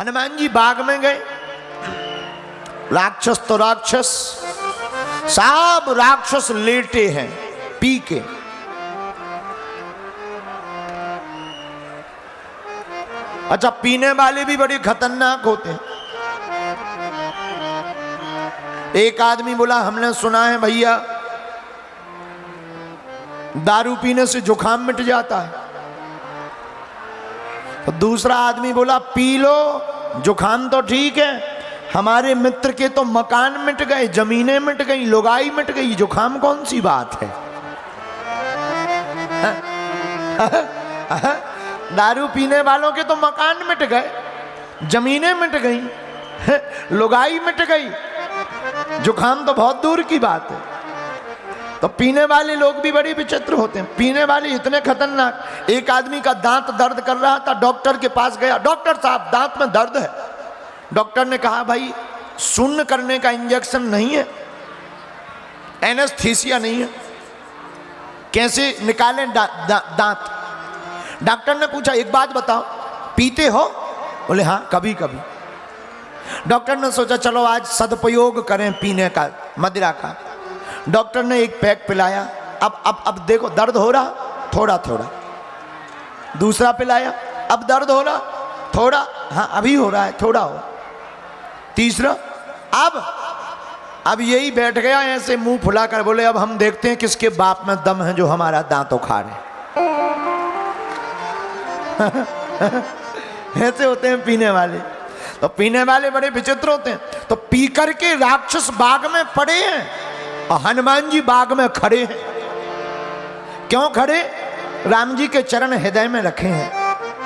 हनुमान जी बाग में गए, राक्षस तो राक्षस, सब राक्षस लेटे हैं पी के। अच्छा, पीने वाले भी बड़े खतरनाक होते हैं। एक आदमी बोला हमने सुना है भैया दारू पीने से जुकाम मिट जाता है। तो दूसरा आदमी बोला पी लो, जुकाम तो ठीक है, हमारे मित्र के तो मकान मिट गए, जमीनें मिट गई, लुगाई मिट गई, जुकाम कौन सी बात है। दारू पीने वालों के तो मकान मिट गए, जमीनें मिट गई, लुगाई मिट गई, जुकाम तो बहुत दूर की बात है। तो पीने वाले लोग भी बड़े विचित्र होते हैं, पीने वाले इतने खतरनाक। एक आदमी का दांत दर्द कर रहा था, डॉक्टर के पास गया, डॉक्टर साहब दांत में दर्द है। डॉक्टर ने कहा भाई शून्य करने का इंजेक्शन नहीं है, एनेस्थीसिया नहीं है, कैसे निकालें दांत। डॉक्टर ने पूछा एक बात बताओ पीते हो? बोले हाँ कभी कभी। डॉक्टर ने सोचा चलो आज सदुपयोग करें पीने का, मदिरा का। डॉक्टर ने एक पैक पिलाया, अब देखो दर्द हो रहा थोड़ा थोड़ा। दूसरा पिलाया, अब दर्द हो रहा थोड़ा, हाँ अभी हो रहा है थोड़ा हो। तीसरा, अब यही बैठ गया ऐसे मुंह फुला कर, बोले अब हम देखते हैं किसके बाप में दम है जो हमारा दांत उखाड़े। ऐसे होते हैं पीने वाले। तो पीने वाले बड़े विचित्र होते हैं। तो पी करके राक्षस बाग में पड़े हैं और हनुमान जी बाग में खड़े हैं। क्यों खड़े? राम जी के चरण हृदय में रखे हैं,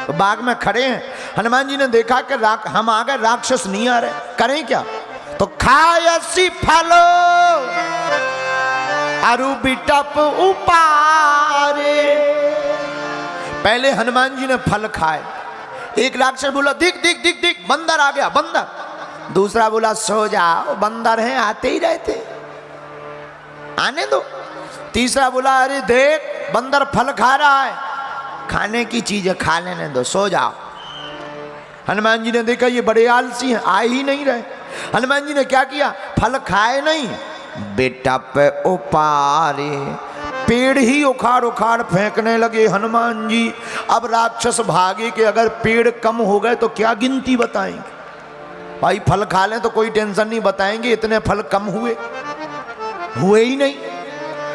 तो बाग में खड़े हैं। हनुमान जी ने देखा कि हम आ गए, राक्षस नहीं आ रहे, करें क्या? तो खायसी फलो अरु बिटप उपारे। पहले हनुमान जी ने फल खाए। एक राक्षस बोला दिख दिख दिख दिख बंदर आ गया, बंदर। दूसरा बोला सो जाओ, बंदर हैं आते ही रहते, आने दो। तीसरा बोला अरे देख बंदर फल खा रहा है, खाने की चीज है खा लेने दो, सो जाओ। हनुमान जी ने देखा ये बड़े आलसी हैं, आ ही नहीं रहे। हनुमान जी ने क्या किया? फल खाए नहीं, बेटा पे उपारे, पेड़ ही उखाड़ उखाड़ फेंकने लगे हनुमान जी। अब राक्षस भागे कि अगर पेड़ कम हो गए तो क्या गिनती बताएंगे। भाई फल खा लें तो कोई टेंशन नहीं, बताएंगे इतने फल कम हुए ही नहीं,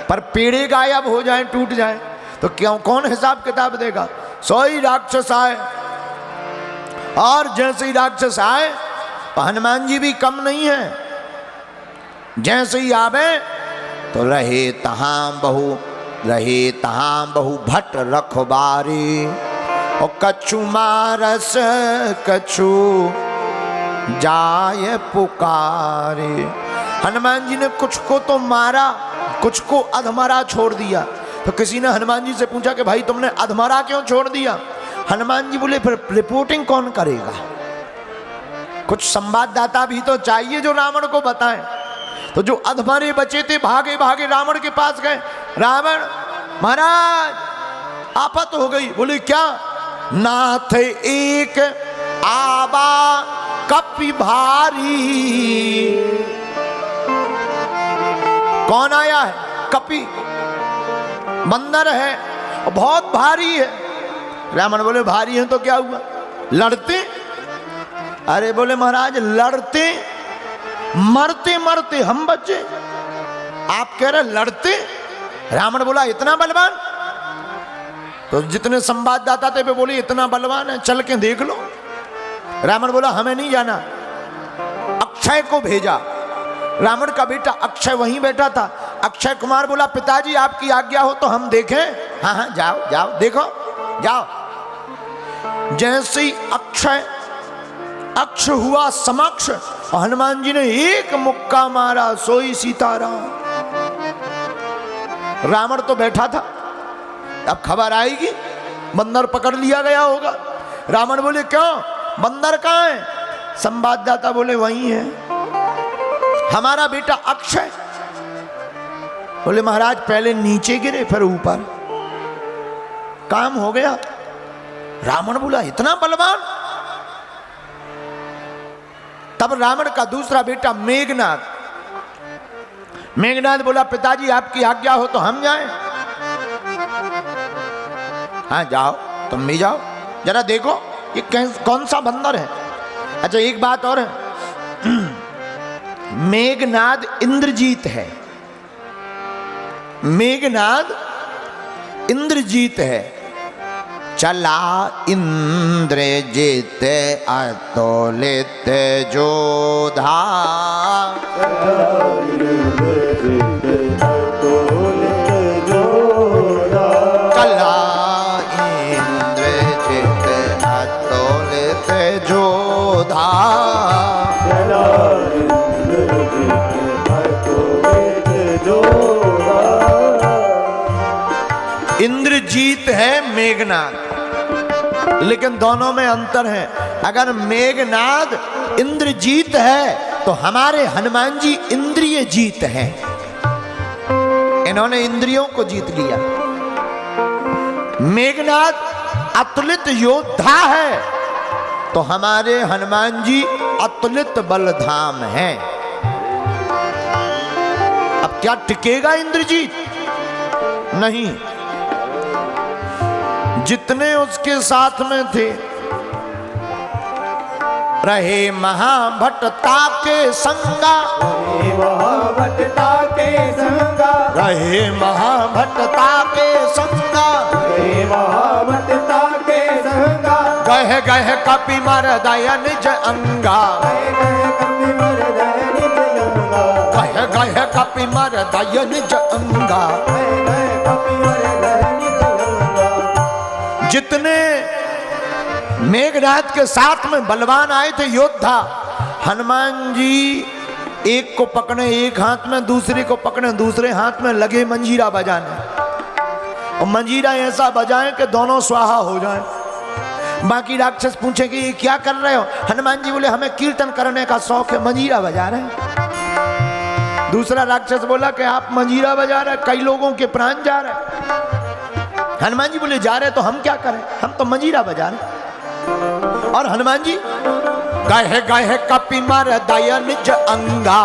पर पेड़े गायब हो जाए टूट जाए तो क्यों, कौन हिसाब किताब देगा। सो ही राक्षस आए, और जैसे ही राक्षस आए तो हनुमान जी भी कम नहीं है। जैसे ही आवे तो रहे तहां बहु भट्ट रखबारी, और कछु मारस कछु जाय पुकारे। हनुमान जी ने कुछ को तो मारा, कुछ को अधमरा छोड़ दिया। तो किसी ने हनुमान जी से पूछा कि भाई तुमने अधमरा क्यों छोड़ दिया? हनुमान जी बोले फिर रिपोर्टिंग कौन करेगा, कुछ संवाददाता भी तो चाहिए जो रावण को बताएं। तो जो अधमरे बचे थे भागे भागे रावण के पास गए। रावण महाराज आफत हो गई। बोले क्या? नाथ एक आबा कपि भारी। कौन आया है? कपि, बंदर है, बहुत भारी है। रावण बोले भारी है तो क्या हुआ, लड़ते? अरे बोले महाराज लड़ते मरते मरते हम बचे, आप कह रहे लड़ते? रावण बोला इतना बलवान? तो जितने संवाददाता थे वे बोले इतना बलवान है, चल के देख लो। रावण बोला हमें नहीं जाना, अक्षय को भेजा। रावण का बेटा अक्षय वहीं बैठा था। अक्षय कुमार बोला पिताजी आपकी आज्ञा हो तो हम देखें। हाँ हाँ जाओ जाओ देखो जाओ। जैसे ही अक्ष हुआ समक्ष, हनुमान जी ने एक मुक्का मारा, सोई सीताराम। रावण तो बैठा था, अब खबर आएगी बंदर पकड़ लिया गया होगा। रावण बोले क्यों, बंदर कहाँ है? संवाददाता बोले वहीं है हमारा बेटा अक्षय। बोले महाराज पहले नीचे गिरे फिर ऊपर, काम हो गया। रावण बोला इतना बलवान? तब रावण का दूसरा बेटा मेघनाद, मेघनाद बोला पिताजी आपकी आज्ञा हो तो हम जाएं। हाँ जाओ, तुम भी जाओ, जरा देखो ये कौन सा बंदर है। अच्छा एक बात और है, मेघनाद इंद्रजीत है, मेघनाद इंद्रजीत है। चला इंद्रजीत अतुलित जोधा, चला इंद्रजीत अतुलित जोधा, इंद्रजीत है मेघनाद, लेकिन दोनों में अंतर है। अगर मेघनाद इंद्रजीत है तो हमारे हनुमान जी इंद्रिय जीत है, इन्होंने इंद्रियों को जीत लिया। मेघनाद अतुलित योद्धा है तो हमारे हनुमान जी अतुलित बलधाम है। अब क्या टिकेगा इंद्रजीत? नहीं। जितने उसके साथ में थे, रहे महाभट्टा के संगा, रहे महाभट्टा के संगा, रहे महाभट्टा के संगा, रहे महाभट्टा के संगा, गह गह कपि मर दय निज अंगा, गह गह कपि मर दय निज अंगा। जितने मेघनाद के साथ में बलवान आए थे योद्धा, हनुमान जी एक को पकड़े एक हाथ में, दूसरे को पकड़े दूसरे हाथ में, लगे मंजीरा बजाने, और मंजीरा ऐसा बजाएं कि दोनों स्वाहा हो जाएं। बाकी राक्षस पूछे कि ये क्या कर रहे हो? हनुमान जी बोले हमें कीर्तन करने का शौक है, मंजीरा बजा रहे हैं। दूसरा राक्षस बोला कि आप मंजीरा बजा रहे, कई लोगों के प्राण जा रहे। हनुमान जी बोले जा रहे तो हम क्या करें, हम तो मंजीरा बजा रहे। और हनुमान जी गह गह कपि मर दय निज अंगा,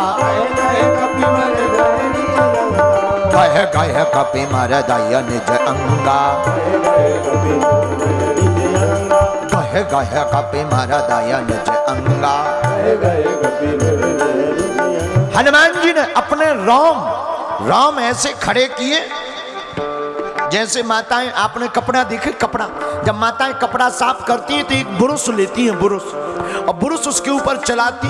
गह गह कपि मर दय निज अंगा, गह गह कपि मर दय निज अंगा। हनुमान जी ने अपने रोम ऐसे खड़े किए जैसे माताएं, आपने कपड़ा देखे, कपड़ा जब माताएं कपड़ा साफ करती हैं तो एक बुरुश लेती हैं, बुरुश, और बुरुश उसके ऊपर चलाती,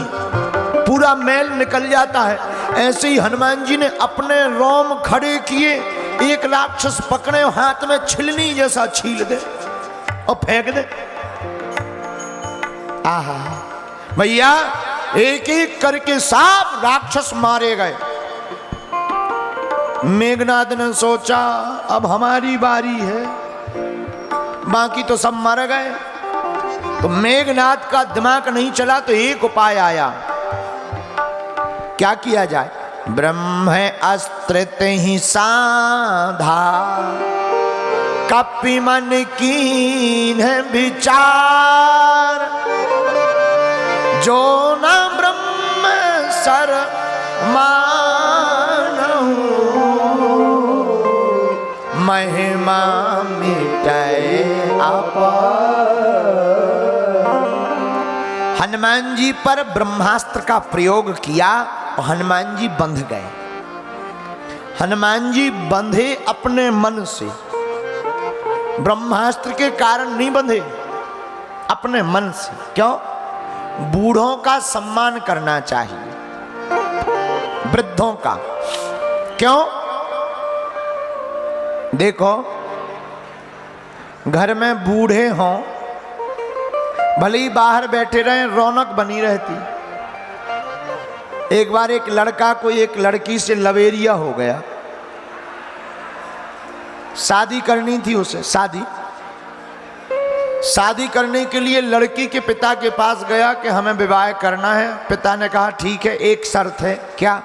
पूरा मैल निकल जाता है। ऐसे ही हनुमान जी ने अपने रोम खड़े किए, एक राक्षस पकड़े हाथ में छिलनी जैसा छील दे और फेंक दे। आहा भैया, एक एक करके सब राक्षस मारे गए। मेघनाद ने सोचा अब हमारी बारी है, बाकी तो सब मर गए। तो मेघनाद का दिमाग नहीं चला तो एक उपाय आया, क्या किया जाए? ब्रह्म अस्त्र ही साधा, कपि मन कीन विचार, जो न ब्रह्म सर महिमा मिटाए अपार। हनुमान जी पर ब्रह्मास्त्र का प्रयोग किया और हनुमान जी बंध गए। हनुमान जी बंधे अपने मन से, ब्रह्मास्त्र के कारण नहीं बंधे, अपने मन से। क्यों? बूढ़ों का सम्मान करना चाहिए, वृद्धों का। क्यों? देखो, घर में बूढ़े हों, भले ही बाहर बैठे रहें, रौनक बनी रहती। एक बार एक लड़का को एक लड़की से लवेरिया हो गया, शादी करनी थी उसे। शादी करने के लिए लड़की के पिता के पास गया कि हमें विवाह करना है। पिता ने कहा ठीक है, एक शर्त है। क्या?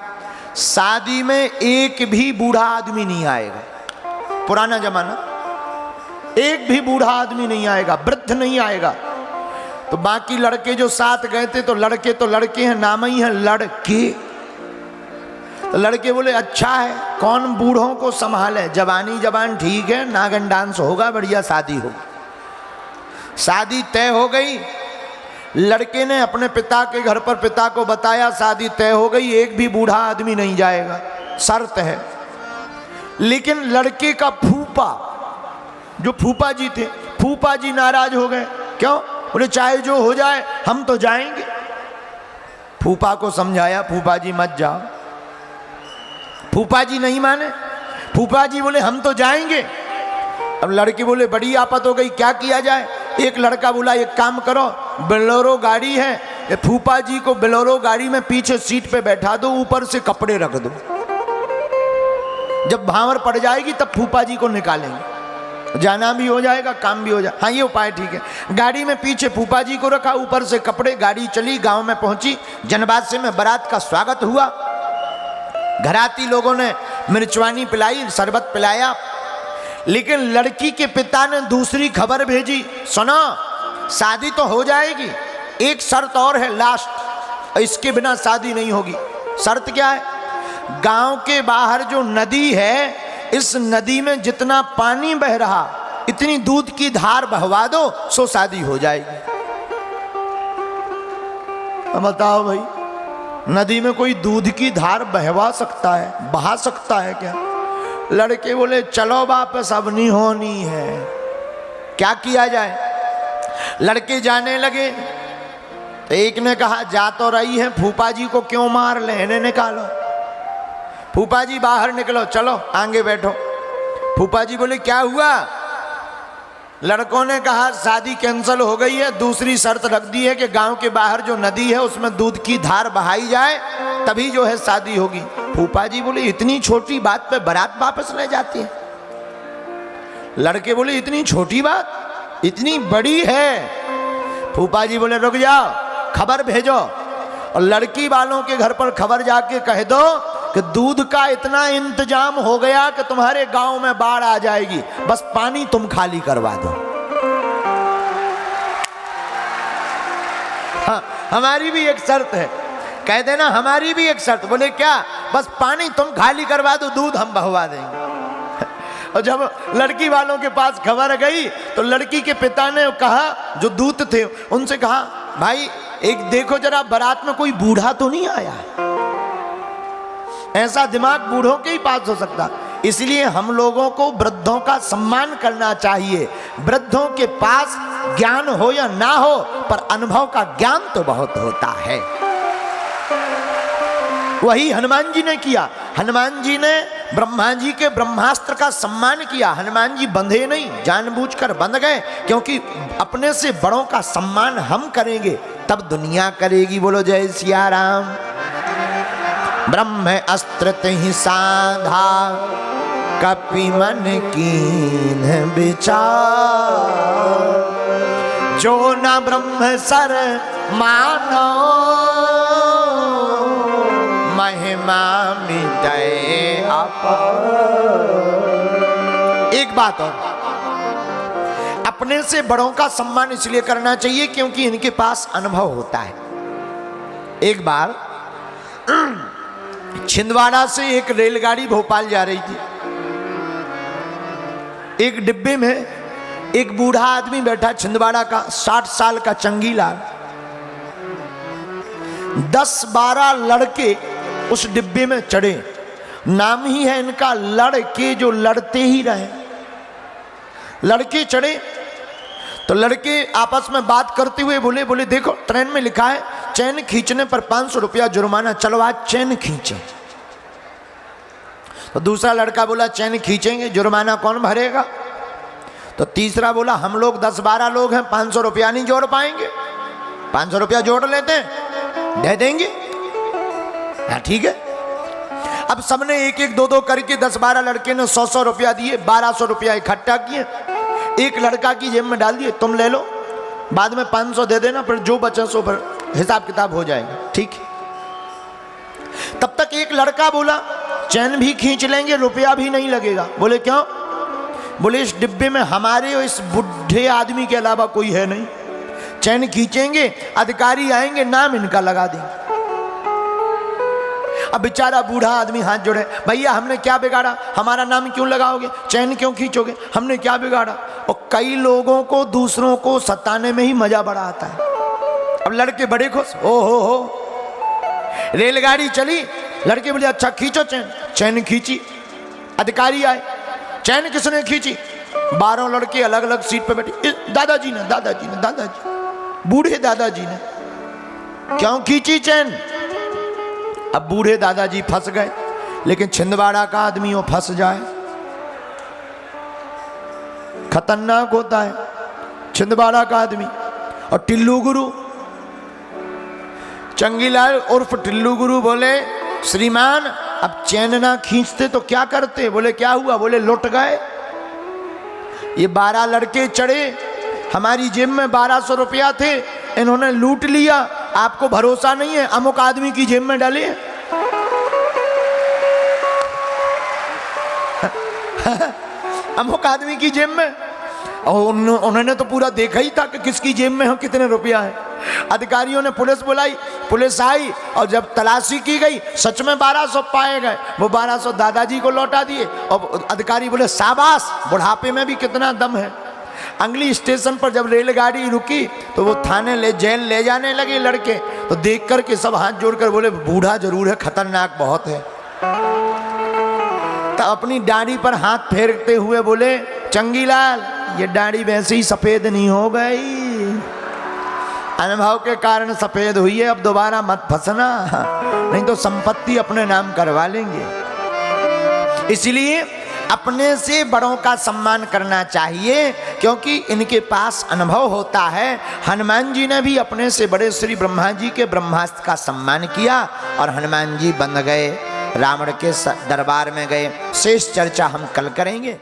शादी में एक भी बूढ़ा आदमी नहीं आएगा। पुराना जमाना, एक भी बूढ़ा आदमी नहीं आएगा, वृद्ध नहीं आएगा। तो बाकी लड़के जो साथ गए थे तो लड़के हैं, नाम ही है लड़के। तो लड़के बोले अच्छा है, कौन बूढ़ों को संभाले, जवानी जवान ठीक है, नागन डांस होगा, बढ़िया शादी होगी। शादी तय हो गई। लड़के ने अपने पिता के घर पर पिता को बताया शादी तय हो गई, एक भी बूढ़ा आदमी नहीं जाएगा, शर्त है। लेकिन लड़के का फूफा, जो फूफा जी थे, फूफा जी नाराज हो गए। क्यों? बोले चाहे जो हो जाए हम तो जाएंगे। फूफा को समझाया, फूफा जी मत जाओ। फूफा जी नहीं माने। फूफा जी बोले हम तो जाएंगे। अब लड़के बोले बड़ी आफत हो गई, क्या किया जाए। एक लड़का बोला एक काम करो, बोलेरो गाड़ी है, ये फूफा जी को बोलेरो गाड़ी में पीछे सीट पे बैठा दो, ऊपर से कपड़े रख दो, जब भांवर पड़ जाएगी तब फूफा जी को निकालेंगे, जाना भी हो जाएगा काम भी हो जाएगा। हाँ ये उपाय ठीक है। गाड़ी में पीछे फूफा जी को रखा, ऊपर से कपड़े, गाड़ी चली, गांव में पहुंची। जनबादसे में बारात का स्वागत हुआ। घराती लोगों ने मिर्चवानी पिलाई, शरबत पिलाया। लेकिन लड़की के पिता ने दूसरी खबर भेजी, सुनो शादी तो हो जाएगी, एक शर्त और है लास्ट, इसके बिना शादी नहीं होगी। शर्त क्या है? गांव के बाहर जो नदी है, इस नदी में जितना पानी बह रहा इतनी दूध की धार बहवा दो, सो शादी हो जाएगी। अब बताओ भाई, नदी में कोई दूध की धार बहवा सकता है, बहा सकता है क्या? लड़के बोले चलो वापस, अब नहीं होनी है, क्या किया जाए। लड़के जाने लगे तो एक ने कहा जा तो रही है, फूफा जी को क्यों मार ले, इन्हें निकालो। फूफा जी बाहर निकलो, चलो आगे बैठो। फूफा जी बोले क्या हुआ। लड़कों ने कहा शादी कैंसिल हो गई है, दूसरी शर्त रख दी है कि गांव के बाहर जो नदी है उसमें दूध की धार बहाई जाए, तभी जो है शादी होगी। फूफा जी बोले इतनी छोटी बात पे बारात वापस ले जाती है। लड़के बोले इतनी छोटी बात, इतनी बड़ी है। फूफा जी बोले रुक जाओ, खबर भेजो और लड़की वालों के घर पर खबर जाके कह दो कि दूध का इतना इंतजाम हो गया कि तुम्हारे गांव में बाढ़ आ जाएगी, बस पानी तुम खाली करवा दो। हाँ, हमारी भी एक शर्त है, कह देना हमारी भी एक शर्त। बोले क्या? बस पानी तुम खाली करवा दो, दूध हम बहवा देंगे। और जब लड़की वालों के पास खबर गई तो लड़की के पिता ने कहा, जो दूत थे उनसे कहा, भाई एक देखो जरा बारात में कोई बूढ़ा तो नहीं आया। ऐसा दिमाग बूढ़ों के ही पास हो सकता। इसलिए हम लोगों को वृद्धों का सम्मान करना चाहिए। वृद्धों के पास ज्ञान हो या ना हो, पर अनुभव का ज्ञान तो बहुत होता है। वही हनुमान जी ने किया। हनुमान जी ने ब्रह्मा जी के ब्रह्मास्त्र का सम्मान किया। हनुमान जी बंधे नहीं, जानबूझकर बंध गए, क्योंकि अपने से बड़ों का सम्मान हम करेंगे तब दुनिया करेगी। बोलो जय सिया राम। ब्रह्म अस्त्र ही साधा, कपि मन कीन विचार, जो न ब्रह्म सर मानो, महिमा मिटाए अपार। एक बात और, अपने से बड़ों का सम्मान इसलिए करना चाहिए क्योंकि इनके पास अनुभव होता है। एक बार छिंदवाड़ा से एक रेलगाड़ी भोपाल जा रही थी। एक डिब्बे में एक बूढ़ा आदमी बैठा, छिंदवाड़ा का, 60 साल का चंगीलाल। 10-12 लड़के उस डिब्बे में चढ़े। नाम ही है इनका लड़के, जो लड़ते ही रहे। लड़के चढ़े तो लड़के आपस में बात करते हुए बोले देखो ट्रेन में लिखा है चैन खींचने पर 500 रुपया जुर्माना, चलो आज चैन खींचे। तो दूसरा लड़का बोला चैन खींचेंगे, जुर्माना कौन भरेगा। तो तीसरा बोला हम लोग 10-12 लोग हैं, 500 रुपया नहीं जोड़ पाएंगे, 500 रुपया जोड़ लेते हैं, दे देंगे। हाँ ठीक है। अब सबने 1-1, 2-2 करके 10-12 लड़के ने 100-100 रुपया दिए, 1200 रुपया इकट्ठा किए, एक लड़का की जेब में डाल दिए, तुम ले लो, बाद में 500 दे देना, फिर जो बचे सो पर हिसाब किताब हो जाएगा। ठीक। तब तक एक लड़का बोला चैन भी खींच लेंगे, रुपया भी नहीं लगेगा। बोले क्यों? बोले इस डिब्बे में हमारे और इस बुढ़े आदमी के अलावा कोई है नहीं, चैन खींचेंगे, अधिकारी आएंगे, नाम इनका लगा देंगे। अब बेचारा बूढ़ा आदमी हाथ जोड़े, भैया हमने क्या बिगाड़ा, हमारा नाम क्यों लगाओगे, चैन क्यों खींचोगे, हमने क्या बिगाड़ा। और कई लोगों को दूसरों को सताने में ही मजा बड़ा आता है। अब लड़के बड़े खुश, ओ हो रेलगाड़ी चली, लड़के बोले अच्छा खींचो चैन, चैन खींची, अधिकारी आए, चैन किसने खींची, 12 लड़के अलग अलग सीट पे बैठे, दादाजी ने दादाजी ने दादाजी, बूढ़े दादाजी ने। क्यों खींची चैन। अब बूढ़े दादाजी फंस गए, लेकिन छिंदवाड़ा का आदमी वो फंस जाए खतरनाक होता है, छिंदवाड़ा का आदमी। और टिल्लू गुरु, चंगीलाल उर्फ टिल्लू गुरु बोले श्रीमान अब चैन ना खींचते तो क्या करते। बोले क्या हुआ, बोले लुट गए। ये 12 लड़के चढ़े, हमारी जेब में 1200 रुपया थे, इन्होंने लूट लिया। आपको भरोसा नहीं है, अमुक आदमी की जेब में डाले। अमुक आदमी की जेब में, और उन्होंने तो पूरा देखा ही था कि किसकी जेब में हो कितने रुपया है। अधिकारियों ने पुलिस बुलाई, पुलिस आई और जब तलाशी की गई सच में 1200 पाए गए। वो 1200 दादाजी को लौटा दिए और अधिकारी बोले शाबाश, बुढ़ापे में भी कितना दम है। अगली स्टेशन पर जब रेलगाड़ी रुकी तो वो थाने जेल ले जाने लगे लड़के, तो देख कर के सब हाथ जोड़कर बोले बूढ़ा जरूर है, खतरनाक बहुत है। तो अपनी दाढ़ी पर हाथ फेरते हुए बोले चंगीलाल ये दाढ़ी वैसे ही सफेद नहीं हो गई, अनुभव के कारण सफेद हुई है, अब दोबारा मत फंसना, नहीं तो संपत्ति अपने नाम करवा लेंगे। इसलिए अपने से बड़ों का सम्मान करना चाहिए, क्योंकि इनके पास अनुभव होता है। हनुमान जी ने भी अपने से बड़े श्री ब्रह्मा जी के ब्रह्मास्त्र का सम्मान किया और हनुमान जी बन गए, रावण के दरबार में गए। शेष चर्चा हम कल करेंगे।